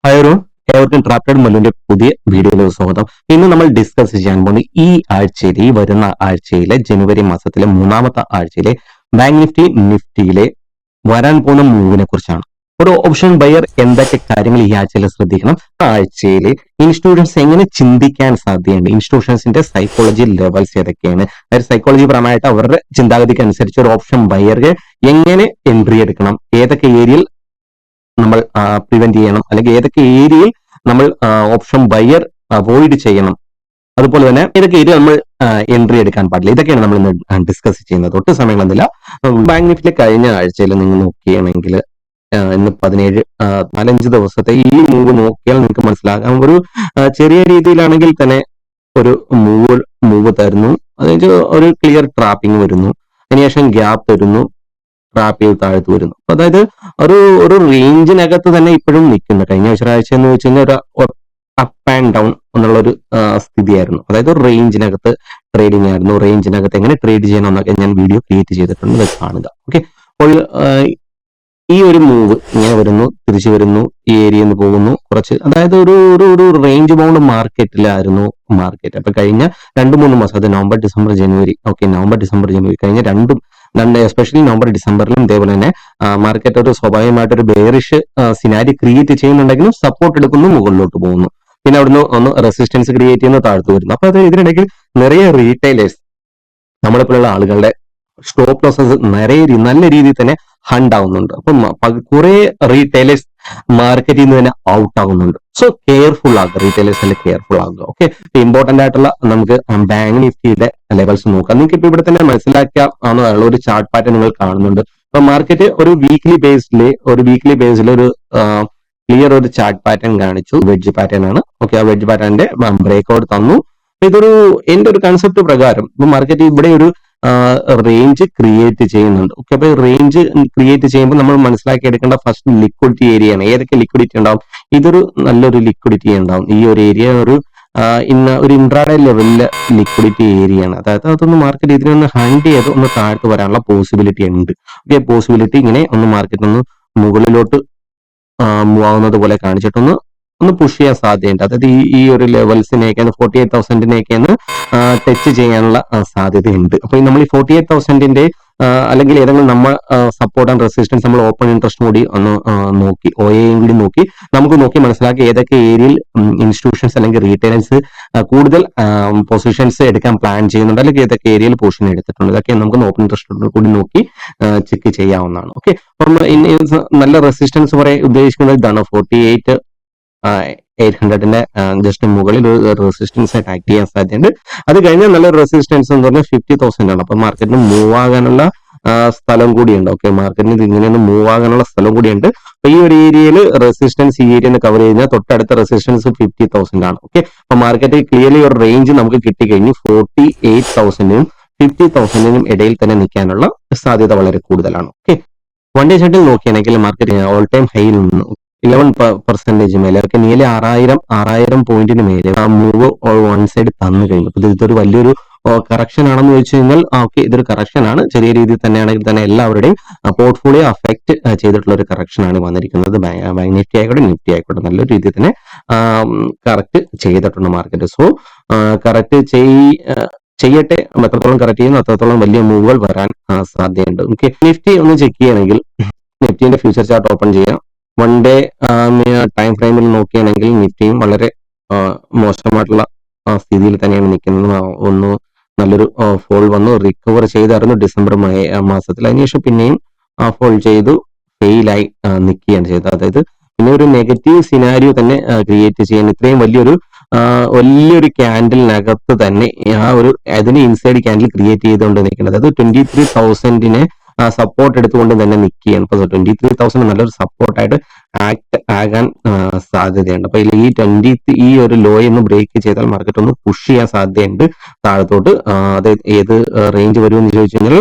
Hi ഒരു ഏവർക്കും ട്രാപ്റ്റഡ് മല്ലുവിന്റെ പുതിയ വീഡിയോയിലേക്ക് സ്വാഗതം. ഇന്ന് നമ്മൾ ഡിസ്കസ് ചെയ്യാൻ പോകുന്നത് ഈ വരുന്ന ആഴ്ചയിലെ ജനുവരി മാസത്തിലെ മൂന്നാമത്തെ ആഴ്ചയിലെ ബാങ്ക് നിഫ്റ്റിയിലെ വരാൻ പോകുന്ന മൂവിനെ കുറിച്ചാണ്. ഒരു ഓപ്ഷൻ ബയർ എന്തൊക്കെ കാര്യങ്ങൾ ഈ ആഴ്ചയിൽ ശ്രദ്ധിക്കണം, ആഴ്ചയിൽ ഇൻസ്റ്റിറ്റ്യൂഷൻസ് എങ്ങനെ ചിന്തിക്കാൻ സാധ്യതയുണ്ട്, ഇൻസ്റ്റിറ്റ്യൂഷൻസിന്റെ സൈക്കോളജി ലെവൽസ് ഏതൊക്കെയാണ്, സൈക്കോളജി പരമായിട്ട് അവരുടെ ചിന്താഗതിക്ക് അനുസരിച്ച് ഒരു ഓപ്ഷൻ ബയർക്ക് എങ്ങനെ എൻട്രി എടുക്കണം, ഏതൊക്കെ ഏരിയയിൽ നമ്മൾ പ്രിവെന്റ് ചെയ്യണം, അല്ലെങ്കിൽ ഏതൊക്കെ ഏരിയയിൽ നമ്മൾ ഓപ്ഷൻ ബയർ അവോയ്ഡ് ചെയ്യണം, അതുപോലെ തന്നെ ഏതൊക്കെ ഏരിയ നമ്മൾ എൻട്രി എടുക്കാൻ പാടില്ല. ഇതൊക്കെയാണ് നമ്മൾ ഇന്ന് ഡിസ്കസ് ചെയ്യുന്നത്. ഒട്ടും സമയം വന്നില്ല. ബാങ്ക് നിഫ്റ്റിയിലെ കഴിഞ്ഞ ആഴ്ചയിൽ നിങ്ങൾ നോക്കുകയാണെങ്കിൽ ഇന്ന് 17 4-5 ദിവസത്തെ ഈ മൂവ് നോക്കിയാൽ നിങ്ങൾക്ക് മനസ്സിലാകാം. ഒരു ചെറിയ രീതിയിലാണെങ്കിൽ തന്നെ ഒരു മൂവ് തരുന്നു, അതായത് ഒരു ക്ലിയർ ട്രാപ്പിംഗ് വരുന്നു, അതിനുശേഷം ഗ്യാപ്പ് തരുന്നു, ട്രാപ്പ് ചെയ്ത് താഴ്ത്തു വരുന്നു. അതായത് ഒരു റേഞ്ചിനകത്ത് തന്നെ ഇപ്പോഴും നിൽക്കുന്നു. കഴിഞ്ഞ ഒരാഴ്ച എന്ന് വെച്ച് കഴിഞ്ഞാൽ ഒരു അപ്പ് ആൻഡ് ഡൗൺ എന്നുള്ള ഒരു സ്ഥിതിയായിരുന്നു. അതായത് ഒരു റേഞ്ചിനകത്ത് ട്രേഡിംഗ് ആയിരുന്നു. റേഞ്ചിനകത്ത് എങ്ങനെ ട്രേഡ് ചെയ്യണം എന്നൊക്കെ ഞാൻ വീഡിയോ ക്രിയേറ്റ് ചെയ്തിട്ടുണ്ട്, അത് കാണുക. ഓക്കെ, അപ്പോൾ ഈ ഒരു മൂവ് ഇങ്ങനെ വരുന്നു, തിരിച്ചു വരുന്നു, ഈ ഏരിയയിൽ നിന്ന് പോകുന്നു കുറച്ച്, അതായത് ഒരു റേഞ്ച് ബൗണ്ട് മാർക്കറ്റിലായിരുന്നു മാർക്കറ്റ്. അപ്പൊ കഴിഞ്ഞ 2-3 മാസം, അത് നവംബർ ഡിസംബർ ജനുവരി, നവംബർ ഡിസംബർ ജനുവരി കഴിഞ്ഞ രണ്ട് എസ്പെഷ്യലി നവംബർ ഡിസംബറിലും ഇതേപോലെ തന്നെ മാർക്കറ്റ് ഒരു സ്വാഭാവികമായിട്ട് ഒരു ബെയറിഷ് സിനാരി ക്രിയേറ്റ് ചെയ്യുന്നുണ്ടെങ്കിലും സപ്പോർട്ട് എടുക്കുന്നു, മുകളിലോട്ട് പോകുന്നു, പിന്നെ അവിടുന്ന് ഒന്ന് റെസിസ്റ്റൻസ് ക്രിയേറ്റ് ചെയ്യുന്ന താഴ്ത്തു വരുന്നു. അപ്പൊ അത് ഇതിനിടയ്ക്ക് നിറയെ റീറ്റെയിലേഴ്സ്, നമ്മളെപ്പോലുള്ള ആളുകളുടെ സ്റ്റോപ്പ് ലോസസ് നല്ല രീതിയിൽ തന്നെ ഹണ്ട് ആവുന്നുണ്ട്. അപ്പം കുറെ റീറ്റെയിലേഴ്സ് മാർക്കറ്റിൽ നിന്ന് തന്നെ ഔട്ട് ആവുന്നുണ്ട്. സോ കെയർഫുൾ ആകുക, റീറ്റെയിലേഴ്സ് തന്നെ കെയർഫുൾ ആകുക. ഓക്കെ, ഇമ്പോർട്ടന്റ് ആയിട്ടുള്ള നമുക്ക് ബാങ്ക് നിഫ്റ്റിയുടെ ലെവൽസ് നോക്കാം. നിങ്ങൾക്ക് ഇപ്പൊ ഇവിടെ തന്നെ മനസ്സിലാക്കാവുന്ന ഒരു ചാർട്ട് പാറ്റേൺ നിങ്ങൾ കാണുന്നുണ്ട്. അപ്പൊ മാർക്കറ്റ് ഒരു വീക്ക്ലി ബേസിൽ ഒരു ക്ലിയർ ഒരു ചാർട്ട് പാറ്റേൺ കാണിച്ചു, വെഡ്ജ് പാറ്റേൺ ആണ്. ഓക്കെ, ആ വെഡ്ജ് പാറ്റേണിന്റെ ബ്രേക്ക് ഔട്ട് തന്നു. എന്റെ ഒരു കൺസെപ്റ്റ് പ്രകാരം ഇപ്പൊ മാർക്കറ്റ് ഇവിടെ ഒരു റേഞ്ച് ക്രിയേറ്റ് ചെയ്യുന്നുണ്ട്. ഓക്കെ, അപ്പൊ റേഞ്ച് ക്രിയേറ്റ് ചെയ്യുമ്പോൾ നമ്മൾ മനസ്സിലാക്കി എടുക്കേണ്ട ഫസ്റ്റ് ലിക്വിഡിറ്റി ഏരിയ ആണ്. ഏതൊക്കെ ലിക്വിഡിറ്റി ഉണ്ടാവും? ഇതൊരു നല്ലൊരു ലിക്വിഡിറ്റി ഉണ്ടാവും. ഈ ഒരു ഏരിയ ഒരു ഇൻട്രാഡേ ലെവലിലെ ലിക്വിഡിറ്റി ഏരിയ ആണ്. അതായത് അതൊന്ന് മാർക്കറ്റ് ഇതിനൊന്ന് ഹണ്ട് ചെയ്ത് ഒന്ന് താഴ്ത്തു വരാനുള്ള പോസിബിലിറ്റി ഉണ്ട്. ഓക്കെ, പോസിബിലിറ്റി ഇങ്ങനെ ഒന്ന് മാർക്കറ്റ് ഒന്ന് മുകളിലോട്ട് മൂവ് ആവുന്നത് പോലെ കാണിച്ചിട്ടൊന്ന് പുഷ് ചെയ്യാൻ സാധ്യതയുണ്ട്. അതായത് ഈ ഒരു ലെവൽസിനെയൊക്കെ 48,000 ടച്ച് ചെയ്യാനുള്ള സാധ്യതയുണ്ട്. അപ്പൊ നമ്മൾ ഈ 48,000 അല്ലെങ്കിൽ ഏതെങ്കിലും നമ്മൾ സപ്പോർട്ട് ആൻഡ് റെസിസ്റ്റൻസ് നമ്മൾ ഓപ്പൺ ഇൻട്രസ്റ്റ് കൂടി ഒന്ന് നോക്കി, OAയും കൂടി നോക്കി മനസ്സിലാക്കി ഏതൊക്കെ ഏരിയയിൽ ഇൻസ്റ്റിറ്റ്യൂഷൻസ് അല്ലെങ്കിൽ റീറ്റെയിലേഴ്സ് കൂടുതൽ പൊസിഷൻസ് എടുക്കാൻ പ്ലാൻ ചെയ്യുന്നുണ്ട്, അല്ലെങ്കിൽ ഏതൊക്കെ ഏരിയയിൽ പൊസിഷൻ എടുത്തിട്ടുണ്ട്, ഇതൊക്കെ നമുക്ക് ഓപ്പൺ ഇൻട്രസ്റ്റ് കൂടി നോക്കി ചെക്ക് ചെയ്യാവുന്നതാണ്. ഓക്കെ, അപ്പം നല്ല റെസിസ്റ്റൻസ് ഉദ്ദേശിക്കുന്നത് ഇതാണ്, 48,800 ജസ്റ്റ് മുകളിൽ ഒരു റെസിസ്റ്റൻസ് ആയിട്ട് ആക്ട് ചെയ്യാൻ സാധ്യതയുണ്ട്. അത് കഴിഞ്ഞാൽ നല്ല റെസിസ്റ്റൻസ് എന്ന് പറഞ്ഞാൽ 50,000 ആണ്. അപ്പൊ മാർക്കറ്റിന് മൂവ് ആകാനുള്ള സ്ഥലം കൂടിയുണ്ട്. ഓക്കെ, മാർക്കറ്റിന് ഇങ്ങനെയൊന്ന് മൂവ് ആകാനുള്ള സ്ഥലം കൂടിയുണ്ട്. അപ്പൊ ഈ ഒരു ഏരിയയിൽ റെസിസ്റ്റൻസ് ഈ ഏരിയ കവർ കഴിഞ്ഞാൽ തൊട്ടടുത്ത റെസിസ്റ്റൻസ് 50,000 ആണ്. ഓക്കെ, അപ്പൊ മാർക്കറ്റ് ക്ലിയർലി ഒരു റേഞ്ച് നമുക്ക് കിട്ടിക്കഴിഞ്ഞു 48,000-നും 50,000-നും ഇടയിൽ തന്നെ നിൽക്കാനുള്ള സാധ്യത വളരെ കൂടുതലാണ്. ഓക്കെ, വൺ ഡേ ചാർട്ടിൽ നോക്കിയാണെങ്കിൽ മാർക്കറ്റ് ഓൾ ടൈം ഹൈയിൽ നിന്ന് 11% മേലെ, അവർക്ക് നിയർലി 6,000 പോയിന്റിന് മേലെ ആ മൂവ് വൺ സൈഡ് തന്നു കഴിഞ്ഞു. ഇതൊരു വലിയൊരു കറക്ഷൻ ആണെന്ന് ചോദിച്ചു കഴിഞ്ഞാൽ ഓക്കെ, ഇതൊരു കറക്ഷൻ ആണ്. ചെറിയ രീതിയിൽ തന്നെയാണെങ്കിൽ തന്നെ എല്ലാവരുടെയും പോർട്ട്ഫോളിയോ അഫക്ട് ചെയ്തിട്ടുള്ള ഒരു കറക്ഷൻ ആണ് വന്നിരിക്കുന്നത്. ബാങ്ക് നിഫ്റ്റി ആയിക്കോട്ടെ, നിഫ്റ്റി ആയിക്കോട്ടെ, നല്ലൊരു രീതിയിൽ തന്നെ കറക്റ്റ് ചെയ്തിട്ടുണ്ട് മാർക്കറ്റ്. സോ കറക്റ്റ് ചെയ്യട്ടെ, എത്രത്തോളം കറക്റ്റ് ചെയ്യുന്നു അത്രത്തോളം വലിയ മൂവുകൾ വരാൻ സാധ്യതയുണ്ട്. ഓക്കെ, നിഫ്റ്റി ഒന്ന് ചെക്ക് ചെയ്യണമെങ്കിൽ നിഫ്റ്റിന്റെ ഫ്യൂച്ചർ ചാർട്ട് ഓപ്പൺ ചെയ്യാം. വൺ ഡേ ടൈം ഫ്രെയിമിൽ നോക്കുകയാണെങ്കിൽ നിഫ്റ്റിയും വളരെ മോശമായിട്ടുള്ള സ്ഥിതിയിൽ തന്നെയാണ് നിൽക്കുന്നത്. ഒന്ന് നല്ലൊരു ഫോൾ വന്നു, റിക്കവർ ചെയ്തായിരുന്നു ഡിസംബർ മാസത്തിൽ. അതിനുശേഷം പിന്നെയും ഫോൾ ചെയ്തു ഫെയിലായി നിൽക്കുകയാണ് ചെയ്തത്. അതായത് പിന്നെ ഒരു നെഗറ്റീവ് സിനാരിയോ തന്നെ ക്രിയേറ്റ് ചെയ്യാൻ ഇത്രയും വലിയൊരു ക്യാൻഡിലിനകത്ത് തന്നെ അതിന് ഇൻസൈഡ് ക്യാൻഡിൽ ക്രിയേറ്റ് ചെയ്തുകൊണ്ട് നിൽക്കുന്നത്. അതായത് 23,000-നെ സപ്പോർട്ട് എടുത്തുകൊണ്ട് തന്നെ നിൽക്കുകയാണ്. ഇപ്പൊ 23,000 നല്ലൊരു സപ്പോർട്ടായിട്ട് ആക്ട് ആകാൻ സാധ്യതയുണ്ട്. അപ്പൊ ഈ ഒരു ലോയെ ഒന്ന് ബ്രേക്ക് ചെയ്താൽ മാർക്കറ്റ് ഒന്ന് പുഷ് ചെയ്യാൻ സാധ്യതയുണ്ട് താഴത്തോട്ട്. അത് ഏത് റേഞ്ച് വരുമെന്ന് ചോദിച്ചു കഴിഞ്ഞാൽ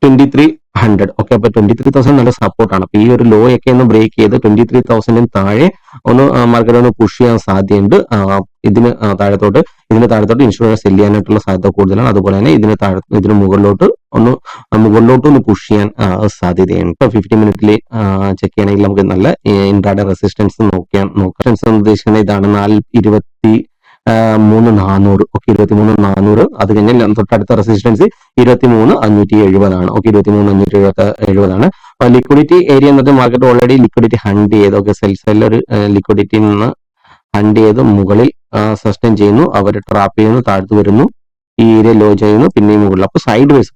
2300. ഓക്കെ, അപ്പൊ 23,000 നല്ല സപ്പോർട്ടാണ്. അപ്പൊ ഈ ഒരു ലോ ഒക്കെ ഒന്ന് ബ്രേക്ക് ചെയ്ത് 23,000 താഴെ ഒന്ന് മാർക്കറ്റ് ഒന്ന് പുഷ് ചെയ്യാൻ സാധ്യതയുണ്ട്. ഇതിന് താഴത്തോട്ട് ഇൻഷുറൻസ് സെല് ചെയ്യാനായിട്ടുള്ള സാധ്യത കൂടുതലാണ്. അതുപോലെ തന്നെ ഇതിന് മുകളിലോട്ട് പുഷ് ചെയ്യാൻ സാധ്യതയുണ്ട്. 50 മിനിറ്റിൽ ചെക്ക് ചെയ്യണമെങ്കിൽ നമുക്ക് നല്ല ഇൻട്രാഡേ റെസിസ്റ്റൻസ് നോക്കാം. ഉദ്ദേശിക്കുന്നത് ഇതാണ് 23,400. ഓക്കെ, 23,400. അത് കഴിഞ്ഞാൽ തൊട്ടടുത്ത റെസിസ്റ്റൻസ് 23,570 ഓക്കെ, 23,570. ലിക്വിഡിറ്റി ഏരിയ എന്നത് മാർക്കറ്റ് ഓൾറെഡി ലിക്വിഡിറ്റി ഹണ്ട് ചെയ്ത്, ഓക്കെ, സെല്ലർ ലിക്വിഡിറ്റിയിൽ നിന്ന് ഹണ്ട് ചെയ്ത് മുകളിൽ സസ്റ്റെയിൻ ചെയ്യുന്നു, അവർ ട്രാപ്പ് ചെയ്യുന്നു, താഴ്ത്തു വരുന്നു, ഈ ഏരിയ ലോ ചെയ്യുന്നു, പിന്നെയും മുകളിൽ. അപ്പൊ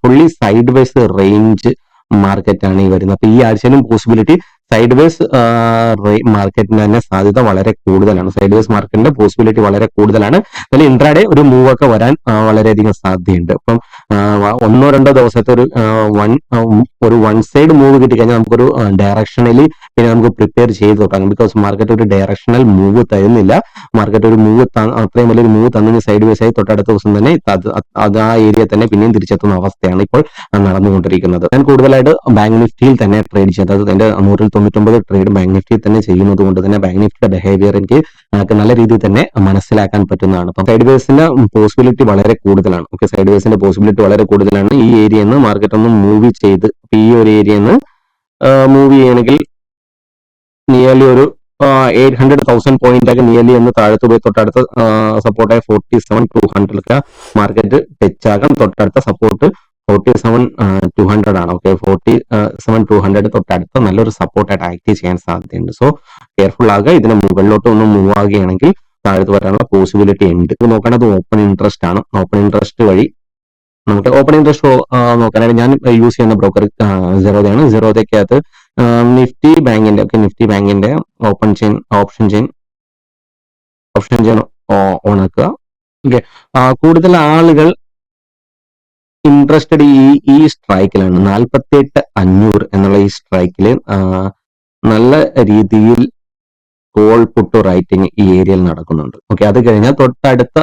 fully side vice range market ആണ് ഈ വരുന്നത്. അപ്പൊ ഈ ആഴ്ചയിലും പോസിബിലിറ്റി സൈഡ് വേസ് മാർക്കറ്റിന് തന്നെ സാധ്യത വളരെ കൂടുതലാണ്. സൈഡ് വേസ് മാർക്കറ്റിന്റെ പോസിബിലിറ്റി വളരെ കൂടുതലാണ്. അതിൽ ഇൻട്രാഡേ ഒരു മൂവ് ഒക്കെ വരാൻ വളരെയധികം സാധ്യതയുണ്ട്. അപ്പം 1-2 ദിവസത്തെ ഒരു വൺ സൈഡ് മൂവ് കിട്ടിക്കഴിഞ്ഞാൽ നമുക്കൊരു ഡയറക്ഷണലി പിന്നെ നമുക്ക് പ്രിപ്പയർ ചെയ്ത് തുടങ്ങാം. ബിക്കോസ് മാർക്കറ്റ് ഒരു ഡയറക്ഷണൽ മൂവ് തരുന്നില്ല. മാർക്കറ്റ് ഒരു മൂവ് അത്രയും വലിയൊരു മൂവ് തന്നതിന് സൈഡ് വേസ് ആയി തൊട്ടടുത്ത ദിവസം തന്നെ അത് ആ ഏരിയ തന്നെ പിന്നെയും തിരിച്ചെത്തുന്ന അവസ്ഥയാണ് ഇപ്പോൾ നടന്നുകൊണ്ടിരിക്കുന്നത്. ഞാൻ കൂടുതലായിട്ട് ബാങ്ക് നിഫ്റ്റിയിൽ തന്നെ ട്രേഡ് ചെയ്തത്, അതായത് എന്റെ 199 ട്രേഡ് ബാങ്ക് നിഫ്റ്റിയിൽ തന്നെ ചെയ്യുന്നത് കൊണ്ട് തന്നെ ബാങ്ക് നിഫ്റ്റിയുടെ ബിഹേവിയർ എനിക്ക് നല്ല രീതിയിൽ തന്നെ മനസ്സിലാക്കാൻ പറ്റുന്നതാണ്. അപ്പം സൈഡ് വേസിന്റെ പോസിബിലിറ്റി വളരെ കൂടുതലാണ്. ഓക്കെ, സൈഡ് വേസിന്റെ പോസിബിലിറ്റി വളരെ കൂടുതലാണ്. ഈ ഏരിയയിൽ നിന്ന് മാർക്കറ്റ് ഒന്ന് മൂവ് ചെയ്ത് ഈ ഒരു ഏരിയയിൽ നിന്ന് മൂവ് ചെയ്യണമെങ്കിൽ നിയർലി ഒരു 800,000 പോയിന്റ് ഒക്കെ നിയർലി എന്ന് താഴത്ത് പോയി തൊട്ടടുത്ത സപ്പോർട്ടായ 47,200 മാർക്കറ്റ് ടച്ച് ആകാം. തൊട്ടടുത്ത സപ്പോർട്ട് 47,200 ആണ്. ഓക്കെ, 47,200 തൊട്ടടുത്ത നല്ലൊരു സപ്പോർട്ടായിട്ട് ആക്ട് ചെയ്യാൻ സാധ്യതയുണ്ട്. സോ കെയർഫുൾ ആകുക. ഇതിന് മുകളിലോട്ട് ഒന്ന് മൂവ് ആകുകയാണെങ്കിൽ താഴത്ത് വരാനുള്ള പോസിബിലിറ്റി ഉണ്ട്. ഇത് നോക്കേണ്ടത് ഓപ്പൺ ഇൻട്രസ്റ്റ് ആണ്. ഓപ്പൺ ഇൻട്രസ്റ്റ് വഴി നമുക്ക് ഓപ്പൺ ഇൻട്രസ്റ്റ് നോക്കാനായിട്ട് ഞാൻ യൂസ് ചെയ്യുന്ന ബ്രോക്കർ സെറോദയാണ്. സെറോദയ്ക്കകത്ത് നിഫ്റ്റി ബാങ്കിന്റെ ഓപ്ഷൻ ചെയിൻ ഓൺ ആക്കുക. ഓക്കെ, കൂടുതൽ ആളുകൾ ഇൻട്രസ്റ്റഡ് ഈ സ്ട്രൈക്കിലാണ്. 48,500 എന്നുള്ള ഈ സ്ട്രൈക്കില് നല്ല രീതിയിൽ കോൾ പുട്ട് റൈറ്റിംഗ് ഈ ഏരിയയിൽ നടക്കുന്നുണ്ട്. ഓക്കെ, അത് കഴിഞ്ഞാൽ തൊട്ടടുത്ത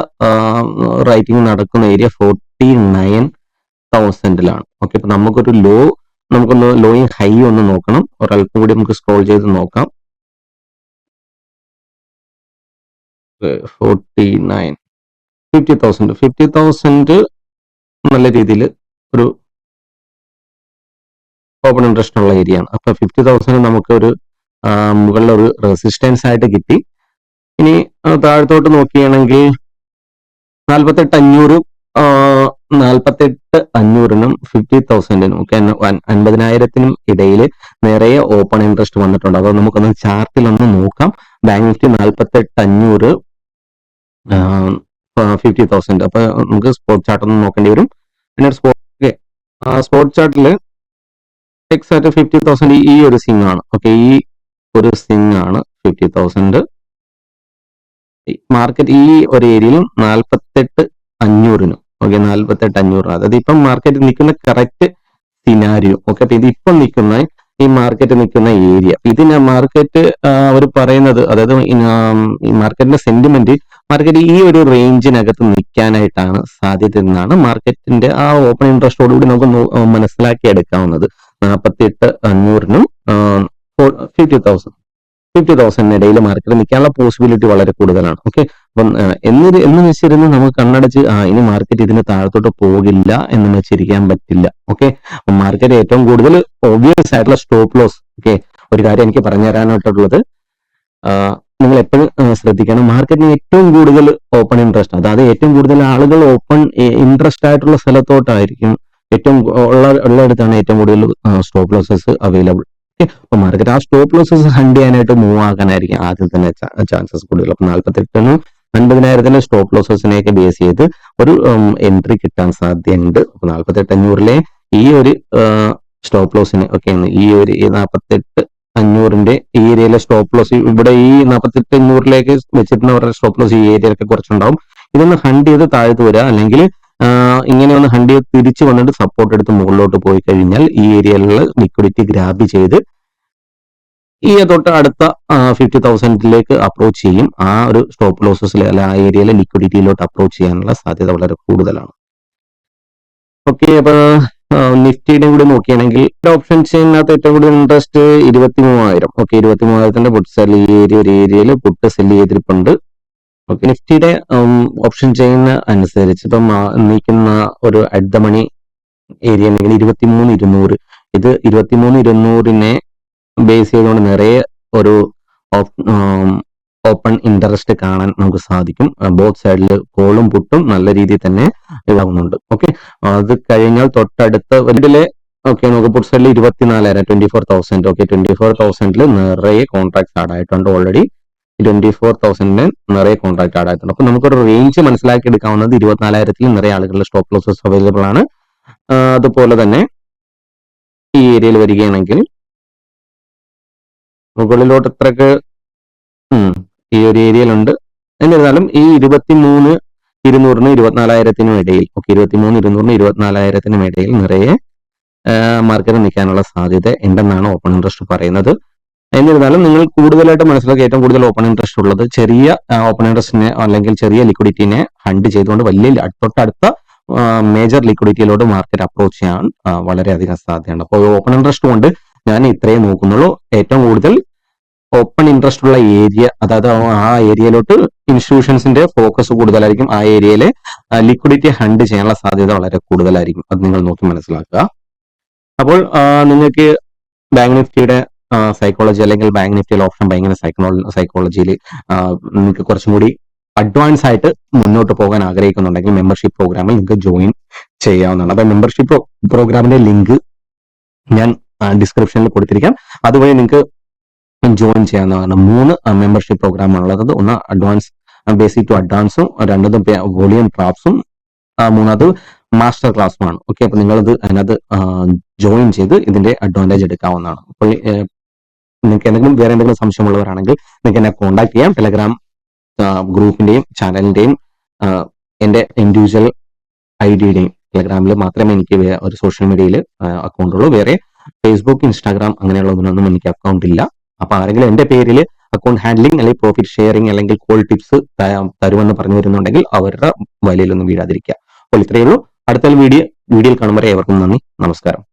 റൈറ്റിംഗ് നടക്കുന്ന ഏരിയ 49,000 ഓക്കെ, അപ്പൊ നമുക്കൊന്ന് ലോയും ഹൈ ഒന്ന് നോക്കണം. ഒരല്പം കൂടി നമുക്ക് സ്ക്രോൾ ചെയ്ത് നോക്കാം. 50,000 നല്ല രീതിയിൽ ഒരു ഓപ്പൺ ഇൻട്രസ്റ്റ് ഉള്ള ഏരിയ ആണ്. അപ്പൊ 50,000 നമുക്ക് ഒരു മുകളിലൊരു റെസിസ്റ്റൻസ് ആയിട്ട് കിട്ടി. ഇനി താഴത്തോട്ട് നോക്കുകയാണെങ്കിൽ 48,500 48,500നും 50,000നും ഒക്കെ 50,000നും ഇടയിൽ നിറയെ ഓപ്പൺ ഇൻട്രസ്റ്റ് വന്നിട്ടുണ്ട്. അത് നമുക്കൊന്ന് ചാർട്ടിൽ ഒന്ന് നോക്കാം. Bank Nifty 48,500 50,000. അപ്പൊ നമുക്ക് സ്പോട്ട് ചാർട്ട് ഒന്ന് നോക്കേണ്ടി വരും. പിന്നെ സ്പോട്ട് ചാർട്ടിൽ എക്സാക്ട് 50,000 ഈ ഒരു സിംഗ് ആണ്. ഓക്കെ, ഈ ഒരു സിംഗ് ആണ് 50,000. മാർക്കറ്റ് ഈ ഒരു ഏരിയയിലും 48,500നും ഓക്കെ, 48,500. അതായത് ഇപ്പം മാർക്കറ്റ് നിൽക്കുന്ന കറക്റ്റ് സിനാരിയോ. ഓക്കെ, അപ്പൊ ഇതിപ്പം നിൽക്കുന്ന ഈ മാർക്കറ്റ് നിൽക്കുന്ന ഏരിയ, ഇതിന് മാർക്കറ്റ് അവർ പറയുന്നത്, അതായത് ഈ മാർക്കറ്റിന്റെ സെന്റിമെന്റ് മാർക്കറ്റ് ഈ ഒരു റേഞ്ചിനകത്ത് നിൽക്കാനായിട്ടാണ് സാധ്യത എന്നാണ് മാർക്കറ്റിന്റെ ആ ഓപ്പൺ ഇൻട്രസ്റ്റോടുകൂടി നമുക്ക് മനസ്സിലാക്കി എടുക്കാവുന്നത്. 48,500നും 50,000 ഇടയിൽ മാർക്കറ്റ് നിൽക്കാനുള്ള പോസിബിലിറ്റി വളരെ കൂടുതലാണ്. ഓക്കെ, അപ്പം എന്ന് വെച്ചിരുന്ന് നമുക്ക് കണ്ണടച്ച് ഇനി മാർക്കറ്റ് ഇതിന് താഴത്തോട്ട് പോകില്ല എന്ന് വെച്ചിരിക്കാൻ പറ്റില്ല. ഓക്കെ, അപ്പം മാർക്കറ്റ് ഏറ്റവും കൂടുതൽ ഒബ്വിയസ് ആയിട്ടുള്ള സ്റ്റോപ്പ് ലോസ്. ഓക്കെ, ഒരു കാര്യം എനിക്ക് പറഞ്ഞു തരാനായിട്ടുള്ളത്, നിങ്ങൾ എപ്പോഴും ശ്രദ്ധിക്കണം, മാർക്കറ്റിന് ഏറ്റവും കൂടുതൽ ഓപ്പൺ ഇൻട്രസ്റ്റ്, അതായത് ഏറ്റവും കൂടുതൽ ആളുകൾ ഓപ്പൺ ഇൻട്രസ്റ്റ് ആയിട്ടുള്ള സ്ഥലത്തോട്ടായിരിക്കും, ഏറ്റവും ഉള്ളിടത്താണ് ഏറ്റവും കൂടുതൽ സ്റ്റോപ്പ് ലോസസ് അവൈലബിൾ. ഓക്കെ, അപ്പൊ മാർക്കറ്റ് ആ സ്റ്റോപ്പ് ലോസസ് ഹണ്ട് ചെയ്യാനായിട്ട് മൂവ് ആകാനായിരിക്കും ആദ്യം തന്നെ ചാൻസസ് കൂടുതൽ. അപ്പൊ 48,000നും 50,000 സ്റ്റോപ്പ് ലോസസിനെയൊക്കെ ബേസ് ചെയ്ത് ഒരു എൻട്രി കിട്ടാൻ സാധ്യതയുണ്ട്. അപ്പൊ 48,500 ഈ ഒരു സ്റ്റോപ്പ് ലോസിന് ഒക്കെ ഈ ഒരു 48,500 ഈ ഏരിയയിലെ സ്റ്റോപ്പ് ലോസ്, ഇവിടെ ഈ 48,500 വെച്ചിട്ടുള്ളവരുടെ സ്റ്റോപ്പ് ലോസ് ഈ ഏരിയയിലൊക്കെ കുറച്ചുണ്ടാവും. ഇതൊന്ന് ഹണ്ട് ചെയ്ത് താഴ്ത്തു വരിക, അല്ലെങ്കിൽ ഇങ്ങനെ ഒന്ന് ഹണ്ട് ചെയ്ത് തിരിച്ചു വന്നിട്ട് സപ്പോർട്ട് എടുത്ത് മുകളിലോട്ട് പോയി കഴിഞ്ഞാൽ ഈ ഏരിയയിലുള്ള ലിക്വിഡിറ്റി ഗ്രാബ് ചെയ്ത് ഈ തൊട്ട് അടുത്ത 50,000 അപ്രോച്ച് ചെയ്യും. ആ ഒരു സ്റ്റോപ്പ് ലോസസിൽ അല്ല ആ ഏരിയയിലെ ലിക്വിഡിറ്റിയിലോട്ട് അപ്രോച്ച് ചെയ്യാനുള്ള സാധ്യത വളരെ കൂടുതലാണ്. ഓക്കെ, അപ്പൊ നിഫ്റ്റിയുടെ കൂടി നോക്കുകയാണെങ്കിൽ ഓപ്ഷൻ ചെയിനകത്ത് ഏറ്റവും കൂടുതൽ ഇൻട്രസ്റ്റ് 23,000. ഓക്കെ, 23,000 പുട്ട് സെൽ ഈ ഒരു ഏരിയയിൽ പുട്ട് സെല് ചെയ്തിരിപ്പുണ്ട്. ഓക്കെ, നിഫ്റ്റിയുടെ ഓപ്ഷൻ ചെയിൻ അനുസരിച്ച് ഇപ്പം നീക്കുന്ന ഒരു അറ്റ് ദ മണി ഏരിയ ഉണ്ടെങ്കിൽ 23,200. ഇത് 23,200 ബേസ് ചെയ്തുകൊണ്ട് നിറയെ ഒരു ഓപ്പൺ ഇൻട്രസ്റ്റ് കാണാൻ നമുക്ക് സാധിക്കും. ബോത്ത് സൈഡിൽ കോളും പുട്ടും നല്ല രീതിയിൽ തന്നെ ഇതാവുന്നുണ്ട്. ഓക്കെ, അത് കഴിഞ്ഞാൽ തൊട്ടടുത്ത വലിയ ഓക്കെ നമുക്ക് പുട്ട് സൈഡിൽ 24,000 24,000. ഓക്കെ, 24,000 നിറയെ കോൺട്രാക്ട് ആഡ് ആയിട്ടുണ്ട്. ഓൾറെഡി 24,000 നിറയെ കോൺട്രാക്ട് ആഡ് ആയിട്ടുണ്ട്. അപ്പൊ നമുക്കൊരു റേഞ്ച് മനസ്സിലാക്കി എടുക്കാവുന്നത് 24,000 നിറയെ ആളുകളുടെ സ്റ്റോപ്പ് ലോസസ് അവൈലബിൾ ആണ്. അതുപോലെ തന്നെ ഈ ഏരിയയിൽ വരികയാണെങ്കിൽ മുകളിലോട്ട് എത്രക്ക് ഈ ഒരു ഏരിയയിലുണ്ട്. എന്നിരുന്നാലും ഈ 23,200 24,000 ഇടയിൽ, ഓക്കെ, 23,200 24,000 ഇടയിൽ നിറയെ മാർക്കറ്റ് നിൽക്കാനുള്ള സാധ്യത ഉണ്ടെന്നാണ് ഓപ്പൺ ഇൻട്രസ്റ്റ് പറയുന്നത്. എന്നിരുന്നാലും നിങ്ങൾ കൂടുതലായിട്ട് മനസ്സിലാക്കി ഏറ്റവും കൂടുതൽ ഓപ്പൺ ഇൻട്രസ്റ്റ് ഉള്ളത് ചെറിയ ഓപ്പൺ ഇൻട്രസ്റ്റിനെ അല്ലെങ്കിൽ ചെറിയ ലിക്വിഡിറ്റിനെ ഹണ്ട് ചെയ്തുകൊണ്ട് വലിയ തൊട്ടടുത്ത മേജർ ലിക്വിഡിറ്റിയിലോട്ട് മാർക്കറ്റ് അപ്രോച്ച് ചെയ്യാൻ വളരെയധികം സാധ്യതയുണ്ട്. അപ്പോൾ ഓപ്പൺ ഇൻട്രസ്റ്റ് കൊണ്ട് ഞാൻ ഇത്രയും നോക്കുന്നുള്ളൂ. ഏറ്റവും കൂടുതൽ ഓപ്പൺ ഇൻട്രസ്റ്റ് ഉള്ള ഏരിയ, അതായത് ആ ഏരിയയിലോട്ട് ഇൻസ്റ്റിറ്റ്യൂഷൻസിന്റെ ഫോക്കസ് കൂടുതലായിരിക്കും. ആ ഏരിയയിലെ ലിക്വിഡിറ്റി ഹണ്ട് ചെയ്യാനുള്ള സാധ്യത വളരെ കൂടുതലായിരിക്കും. അത് നിങ്ങൾ നോക്കി മനസ്സിലാക്കുക. അപ്പോൾ നിങ്ങൾക്ക് ബാങ്ക് നിഫ്റ്റിയുടെ സൈക്കോളജി അല്ലെങ്കിൽ ബാങ്ക് നിഫ്റ്റിയിലെ ഓപ്ഷൻ ബാങ്കിന്റെ സൈക്കോളജിയിൽ നിങ്ങൾക്ക് കുറച്ചും കൂടി അഡ്വാൻസ് ആയിട്ട് മുന്നോട്ട് പോകാൻ ആഗ്രഹിക്കുന്നുണ്ടെങ്കിൽ മെമ്പർഷിപ്പ് പ്രോഗ്രാമിൽ നിങ്ങൾക്ക് ജോയിൻ ചെയ്യാവുന്നതാണ്. അപ്പൊ മെമ്പർഷിപ്പ് പ്രോഗ്രാമിന്റെ ലിങ്ക് ഞാൻ ഡിസ്ക്രിപ്ഷനിൽ കൊടുത്തിരിക്കാം. അതുവഴി നിങ്ങൾക്ക് ജോയിൻ ചെയ്യാവുന്നതാണ്. 3 മെമ്പർഷിപ്പ് പ്രോഗ്രാമാണുള്ളത്. ഒന്ന് അഡ്വാൻസ് ബേസിക് ടു അഡ്വാൻസും, രണ്ടത് വോളിയം ട്രാപ്സും, മൂന്നാമത് മാസ്റ്റർ ക്ലാസ്സുമാണ്. ഓക്കെ, അപ്പൊ നിങ്ങളത് അതിനകത്ത് ജോയിൻ ചെയ്ത് ഇതിന്റെ അഡ്വാൻറ്റേജ് എടുക്കാവുന്നതാണ്. അപ്പോൾ നിങ്ങൾക്ക് വേറെ എന്തെങ്കിലും സംശയമുള്ളവരാണെങ്കിൽ നിങ്ങൾക്ക് എന്നെ കോൺടാക്ട് ചെയ്യാം. ടെലഗ്രാം ഗ്രൂപ്പിന്റെയും ചാനലിന്റെയും എന്റെ ഇൻഡിവിജ്വൽ ഐഡിയുടെയും ടെലഗ്രാമിൽ മാത്രമേ എനിക്ക് ഒരു സോഷ്യൽ മീഡിയയിൽ അക്കൗണ്ട് ഉള്ളൂ. വേറെ ഫേസ്ബുക്ക്, ഇൻസ്റ്റാഗ്രാം അങ്ങനെയുള്ളതിനൊന്നും എനിക്ക് അക്കൗണ്ട് ഇല്ല. അപ്പൊ ആരെങ്കിലും എന്റെ പേരിൽ അക്കൗണ്ട് ഹാൻഡ്ലിംഗ് അല്ലെങ്കിൽ പ്രോഫിറ്റ് ഷെയറിംഗ് അല്ലെങ്കിൽ കോൾ ടിപ്സ് തരുമെന്ന് പറഞ്ഞു വരുന്നുണ്ടെങ്കിൽ അവരുടെ വലയിലൊന്നും വീഴാതിരിക്കുക. അപ്പോൾ ഇത്രയേ ഉള്ളൂ. അടുത്ത വീഡിയോയിൽ കാണുമ്പോൾ ഏവർക്കും നന്ദി, നമസ്കാരം.